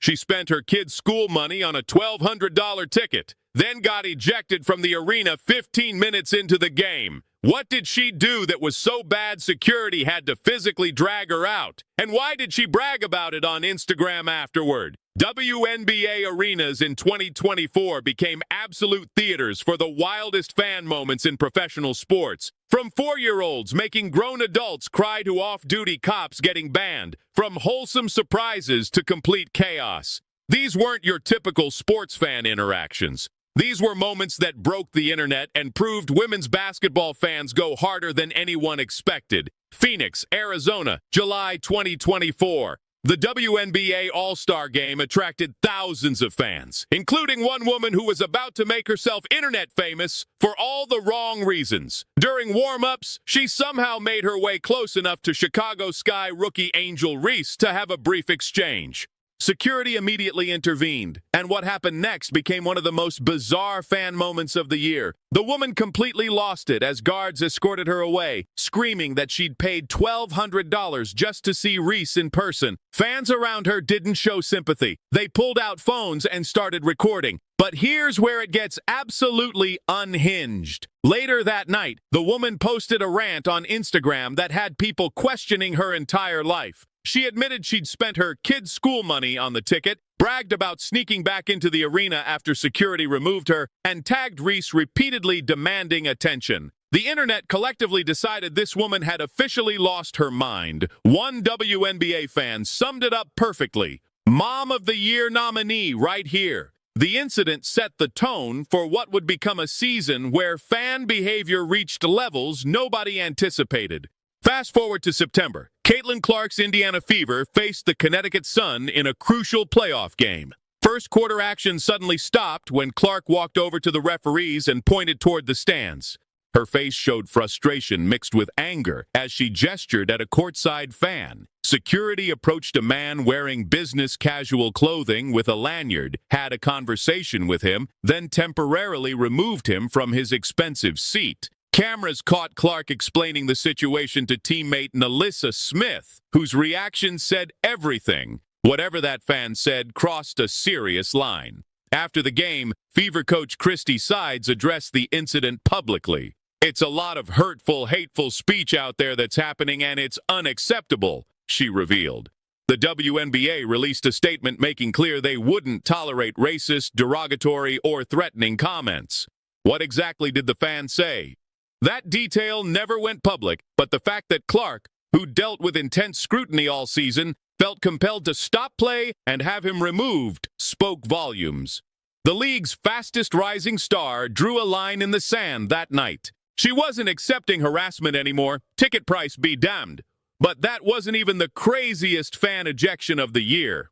She spent her kid's school money on a $1,200 ticket, then got ejected from the arena 15 minutes into the game. What did she do that was so bad security had to physically drag her out? And why did she brag about it on Instagram afterward? WNBA arenas in 2024 became absolute theaters for the wildest fan moments in professional sports. From 4-year-olds making grown adults cry to off-duty cops getting banned, from wholesome surprises to complete chaos. These weren't your typical sports fan interactions. These were moments that broke the internet and proved women's basketball fans go harder than anyone expected. Phoenix, Arizona, July 2024. The WNBA All-Star Game attracted thousands of fans, including one woman who was about to make herself internet famous for all the wrong reasons. During warm-ups, she somehow made her way close enough to Chicago Sky rookie Angel Reese to have a brief exchange. Security immediately intervened, and what happened next became one of the most bizarre fan moments of the year. The woman completely lost it as guards escorted her away, screaming that she'd paid $1,200 just to see Reese in person. Fans around her didn't show sympathy. They pulled out phones and started recording. But here's where it gets absolutely unhinged. Later that night, the woman posted a rant on Instagram that had people questioning her entire life. She admitted she'd spent her kid's school money on the ticket, bragged about sneaking back into the arena after security removed her, and tagged Reese repeatedly demanding attention. The internet collectively decided this woman had officially lost her mind. One WNBA fan summed it up perfectly. Mom of the Year nominee right here. The incident set the tone for what would become a season where fan behavior reached levels nobody anticipated. Fast forward to September. Caitlin Clark's Indiana Fever faced the Connecticut Sun in a crucial playoff game. First quarter action suddenly stopped when Clark walked over to the referees and pointed toward the stands. Her face showed frustration mixed with anger as she gestured at a courtside fan. Security approached a man wearing business casual clothing with a lanyard, had a conversation with him, then temporarily removed him from his expensive seat. Cameras caught Clark explaining the situation to teammate Nalissa Smith, whose reaction said everything. Whatever that fan said crossed a serious line. After the game, Fever coach Christy Sides addressed the incident publicly. "It's a lot of hurtful, hateful speech out there that's happening, and it's unacceptable," she revealed. The WNBA released a statement making clear they wouldn't tolerate racist, derogatory, or threatening comments. What exactly did the fan say? That detail never went public, but the fact that Clark, who dealt with intense scrutiny all season, felt compelled to stop play and have him removed, spoke volumes. The league's fastest rising star drew a line in the sand that night. She wasn't accepting harassment anymore, ticket price be damned. But that wasn't even the craziest fan ejection of the year.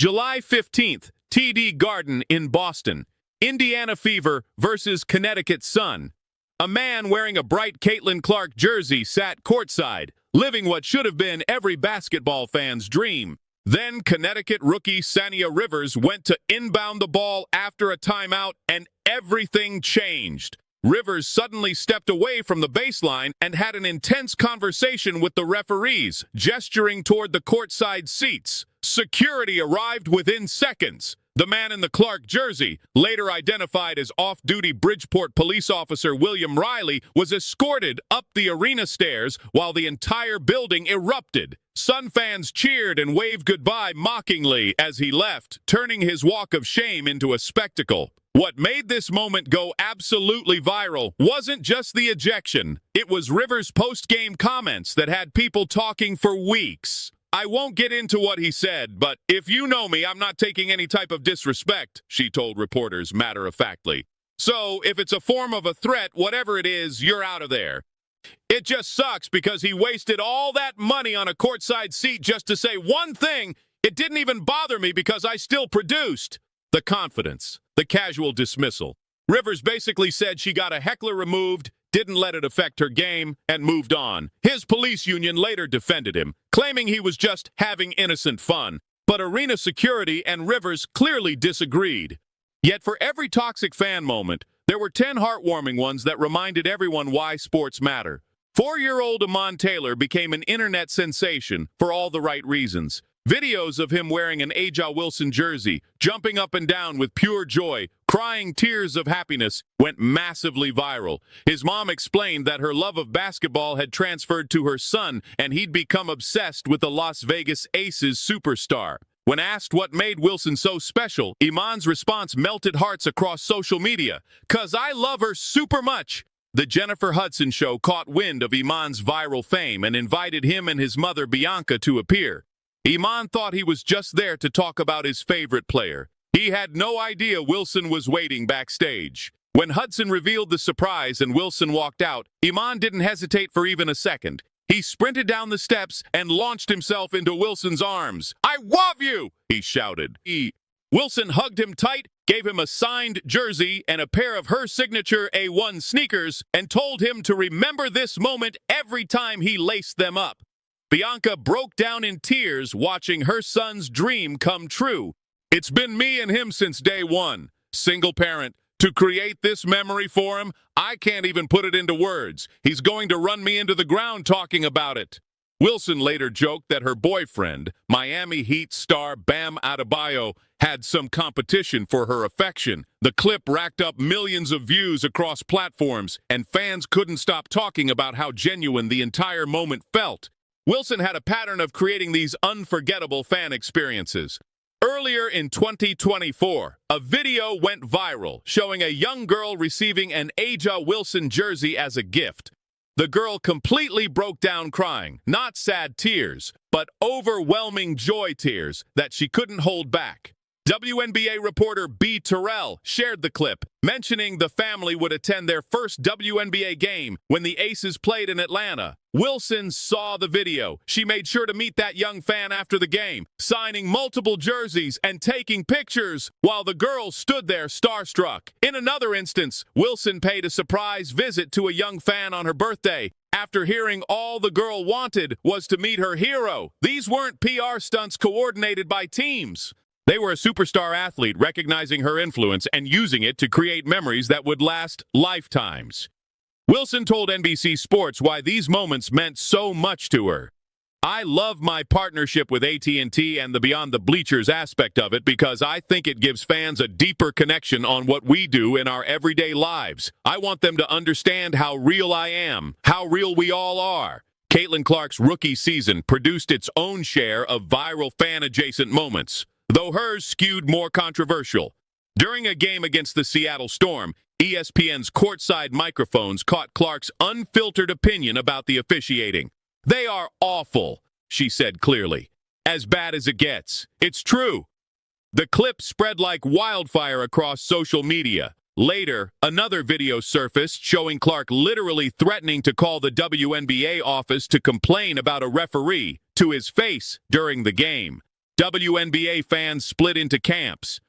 July 15th, TD Garden in Boston. Indiana Fever versus Connecticut Sun. A man wearing a bright Caitlin Clark jersey sat courtside, living what should have been every basketball fan's dream. Then Connecticut rookie Sania Rivers went to inbound the ball after a timeout, and everything changed. Rivers suddenly stepped away from the baseline and had an intense conversation with the referees, gesturing toward the courtside seats. Security arrived within seconds. The man in the Clark jersey, later identified as off-duty Bridgeport police officer William Riley, was escorted up the arena stairs while the entire building erupted. Sun fans cheered and waved goodbye mockingly as he left, turning his walk of shame into a spectacle. What made this moment go absolutely viral wasn't just the ejection. It was Rivers' post-game comments that had people talking for weeks. "I won't get into what he said, but if you know me, I'm not taking any type of disrespect," she told reporters matter-of-factly. "So, if it's a form of a threat, whatever it is, you're out of there. It just sucks because he wasted all that money on a courtside seat just to say one thing. It didn't even bother me because I still produced." The confidence, the casual dismissal. Rivers basically said she got a heckler removed, didn't let it affect her game, and moved on. His police union later defended him, claiming he was just having innocent fun. But arena security and Rivers clearly disagreed. Yet for every toxic fan moment, there were 10 heartwarming ones that reminded everyone why sports matter. 4-year-old Amon Taylor became an internet sensation for all the right reasons. Videos of him wearing an A.J. Wilson jersey, jumping up and down with pure joy, crying tears of happiness, went massively viral. His mom explained that her love of basketball had transferred to her son, and he'd become obsessed with the Las Vegas Aces superstar. When asked what made Wilson so special, Iman's response melted hearts across social media. "'Cause I love her super much." The Jennifer Hudson Show caught wind of Iman's viral fame and invited him and his mother Bianca to appear. Iman thought he was just there to talk about his favorite player. He had no idea Wilson was waiting backstage. When Hudson revealed the surprise and Wilson walked out, Iman didn't hesitate for even a second. He sprinted down the steps and launched himself into Wilson's arms. "I love you!" he shouted. Wilson hugged him tight, gave him a signed jersey and a pair of her signature A1 sneakers, and told him to remember this moment every time he laced them up. Bianca broke down in tears watching her son's dream come true. "It's been me and him since day one. Single parent. To create this memory for him, I can't even put it into words. He's going to run me into the ground talking about it." Wilson later joked that her boyfriend, Miami Heat star Bam Adebayo, had some competition for her affection. The clip racked up millions of views across platforms, and fans couldn't stop talking about how genuine the entire moment felt. Wilson had a pattern of creating these unforgettable fan experiences. Earlier in 2024, a video went viral showing a young girl receiving an A.J. Wilson jersey as a gift. The girl completely broke down crying, not sad tears, but overwhelming joy tears that she couldn't hold back. WNBA reporter B. Terrell shared the clip, mentioning the family would attend their first WNBA game when the Aces played in Atlanta. Wilson saw the video. She made sure to meet that young fan after the game, signing multiple jerseys and taking pictures while the girl stood there starstruck. In another instance, Wilson paid a surprise visit to a young fan on her birthday after hearing all the girl wanted was to meet her hero. These weren't PR stunts coordinated by teams. They were a superstar athlete recognizing her influence and using it to create memories that would last lifetimes. Wilson told NBC Sports why these moments meant so much to her. "I love my partnership with AT&T and the Beyond the Bleachers aspect of it because I think it gives fans a deeper connection on what we do in our everyday lives. I want them to understand how real I am, how real we all are." Caitlin Clark's rookie season produced its own share of viral fan-adjacent moments, though hers skewed more controversial. During a game against the Seattle Storm, ESPN's Courtside microphones caught Clark's unfiltered opinion about the officiating. "They are awful," she said clearly. "As bad as it gets. It's true." The clip spread like wildfire across social media. Later, another video surfaced showing Clark literally threatening to call the WNBA office to complain about a referee to his face during the game. WNBA fans split into camps.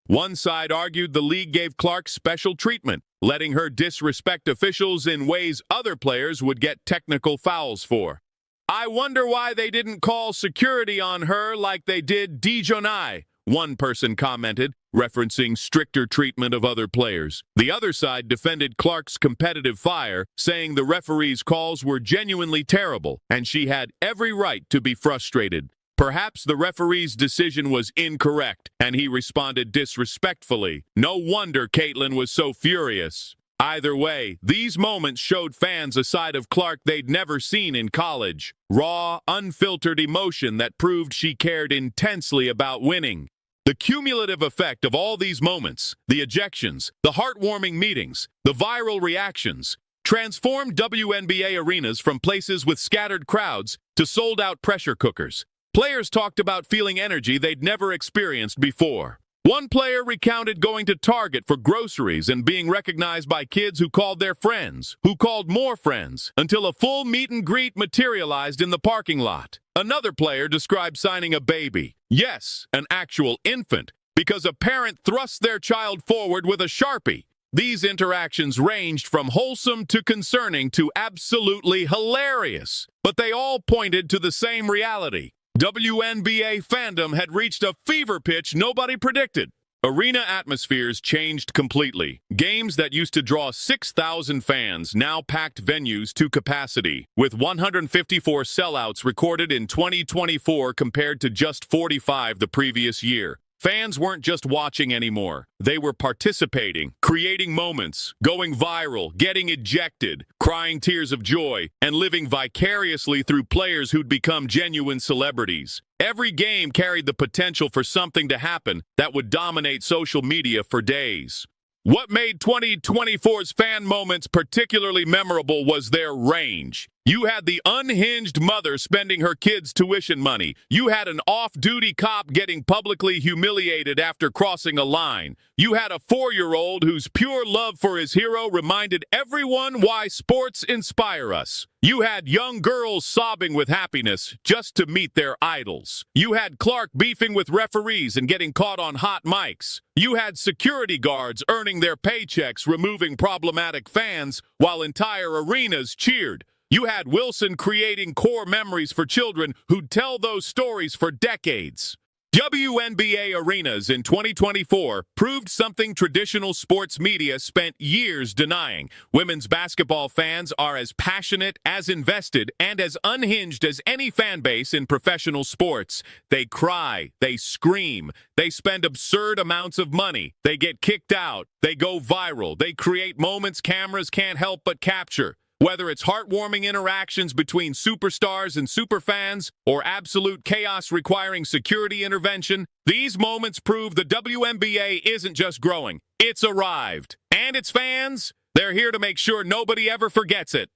One side argued the league gave Clark special treatment, letting her disrespect officials in ways other players would get technical fouls for. "I wonder why they didn't call security on her like they did Dijonai," one person commented, referencing stricter treatment of other players. The other side defended Clark's competitive fire, saying the referee's calls were genuinely terrible, and she had every right to be frustrated. Perhaps the referee's decision was incorrect, and he responded disrespectfully. No wonder Caitlin was so furious. Either way, these moments showed fans a side of Clark they'd never seen in college. Raw, unfiltered emotion that proved she cared intensely about winning. The cumulative effect of all these moments, the ejections, the heartwarming meetings, the viral reactions, transformed WNBA arenas from places with scattered crowds to sold-out pressure cookers. Players talked about feeling energy they'd never experienced before. One player recounted going to Target for groceries and being recognized by kids who called their friends, who called more friends, until a full meet and greet materialized in the parking lot. Another player described signing a baby, yes, an actual infant, because a parent thrust their child forward with a Sharpie. These interactions ranged from wholesome to concerning to absolutely hilarious, but they all pointed to the same reality. WNBA fandom had reached a fever pitch nobody predicted. Arena atmospheres changed completely. Games that used to draw 6,000 fans now packed venues to capacity, with 154 sellouts recorded in 2024 compared to just 45 the previous year. Fans weren't just watching anymore. They were participating, creating moments, going viral, getting ejected, crying tears of joy, and living vicariously through players who'd become genuine celebrities. Every game carried the potential for something to happen that would dominate social media for days. What made 2024's fan moments particularly memorable was their range. You had the unhinged mother spending her kids' tuition money. You had an off-duty cop getting publicly humiliated after crossing a line. You had a 4-year-old whose pure love for his hero reminded everyone why sports inspire us. You had young girls sobbing with happiness just to meet their idols. You had Clark beefing with referees and getting caught on hot mics. You had security guards earning their paychecks, removing problematic fans while entire arenas cheered. You had Wilson creating core memories for children who'd tell those stories for decades. WNBA arenas in 2024 proved something traditional sports media spent years denying. Women's basketball fans are as passionate, as invested, and as unhinged as any fan base in professional sports. They cry, they scream, they spend absurd amounts of money, they get kicked out, they go viral, they create moments cameras can't help but capture. Whether it's heartwarming interactions between superstars and superfans or absolute chaos requiring security intervention, these moments prove the WNBA isn't just growing, it's arrived. And its fans, they're here to make sure nobody ever forgets it.